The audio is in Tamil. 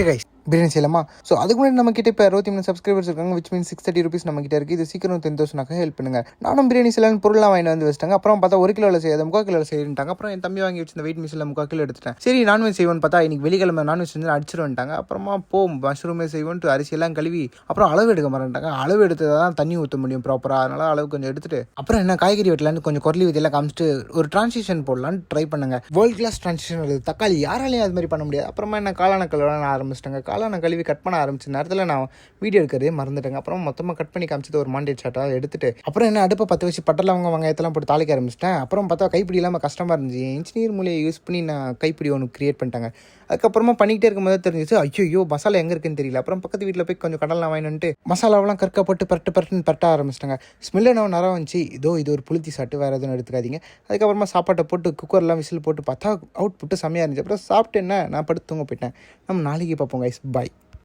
ஓகே கைஸ், பிரியாணி செய்யலாமா? ஸோ அதுக்கு முன்னாடி நம்ம கிட்ட இப்போ 23 சப்ஸ்கிரைபர்ஸ் இருக்காங்க, விச் மீன்ஸ் 630 ருபீஸ் நம்ம கிட்ட இருக்குது. இது சீக்கிரம் 10,000 ஹெல்ப் பண்ணுங்க. நானும் பிரியாணி செய்யலான்னு பொருள்லாம் வாங்கி வந்து வச்சிட்டாங்க. அப்புறம் பார்த்தா 1 கிலோவில் செய்யாத 3/4 கிலோ செய்யிட்டாங்க. அப்புறம் என் தம்பி வாங்கி வச்சிருந்த வெயிட் மிஷினில் 3/4 கிலோ எடுத்துட்டேன். சரி நான்வெஜ் செய்வோன்னு பார்த்தா இன்னைக்கு வெள்ளிக்கிழமை நான்வெஜ் செஞ்சு அடிச்சிருவான்ட்டாங்க. அப்புறமா மஷ்ரூமே செய்வோன்ட்டு அரிசியெல்லாம் கழுவி அப்புறம் அளவு எடுக்க மாட்டேன்ட்டாங்க. அளவு எடுத்து தான் தண்ணி ஊற்ற முடியும் ப்ராப்பராக. அதனால அளவு கொஞ்சம் எடுத்துட்டு அப்புறம் என்ன காய்கறி வெட்டலான்னு கொஞ்சம் குரலி விதையெல்லாம் காமிச்சிட்டு ஒரு டிரான்சிஷன் போடலான்னு ட்ரை பண்ணுங்க. வேர்ல்ட் கிளாஸ் டிரான்சிஷன் வருது. தக்காளி யாராலையும் அது மாதிரி பண்ண முடியாது. அப்புறமா என்ன காளான கழுவ ஆரம்பிச்சிட்டாங்க. காளான கழுவி கட் பண்ண ஆரம்பிச்ச நேரத்தில் நான் வீடியோ எடுக்கிறதே மறந்துட்டேங்க. அப்புறம் மொத்தமாக கட் பண்ணி காமிச்சது ஒரு மாண்டேட் ஷாட்டாக எடுத்துட்டு அப்புறம் என்ன அடுப்பை பற்ற வச்சு பட்டலவங்க வெங்காயத்தெல்லாம் போட்டு தாளிக்க ஆரம்பிச்சிட்டேன். அப்புறம் பார்த்தா கைப்பிடி இல்லாமல் கஷ்டமாக இருந்துச்சு. இன்ஜினியர் மூலையை யூஸ் பண்ணி நான் கைப்பிடி ஒன்று கிரியேட் பண்ணிட்டாங்க. அதுக்கப்புறமா பண்ணிக்கிட்டே இருக்கும்போது தெரிஞ்சிச்சு ஐயோ மசாலா எங்கே இருக்குன்னு தெரியல. அப்புறம் பக்கத்து வீட்டில் போய் கொஞ்சம் கடலாம் வாங்கிட்டு மசாலாவெல்லாம் கற்க போட்டு பரட்ட ஆரம்பிச்சிட்டாங்க. ஸ்மெல்லு நான் நரம் வந்துச்சு. இது ஒரு புளுத்தி சாட்டு, வேறு எதுவும் எடுத்துக்காதீங்க. அதுக்கப்புறமா சாப்பாட்டை போட்டு குக்கர்லாம் விசில் போட்டு பார்த்தா அவுட் புட்டு செம்மையாக இருந்துச்சு. அப்புறம் சாப்பிட்டு என்ன நான் படுத்து தூங்க போயிட்டேன். நம்ம நாளைக்கு பார்ப்போம் கைஸ், பாய்.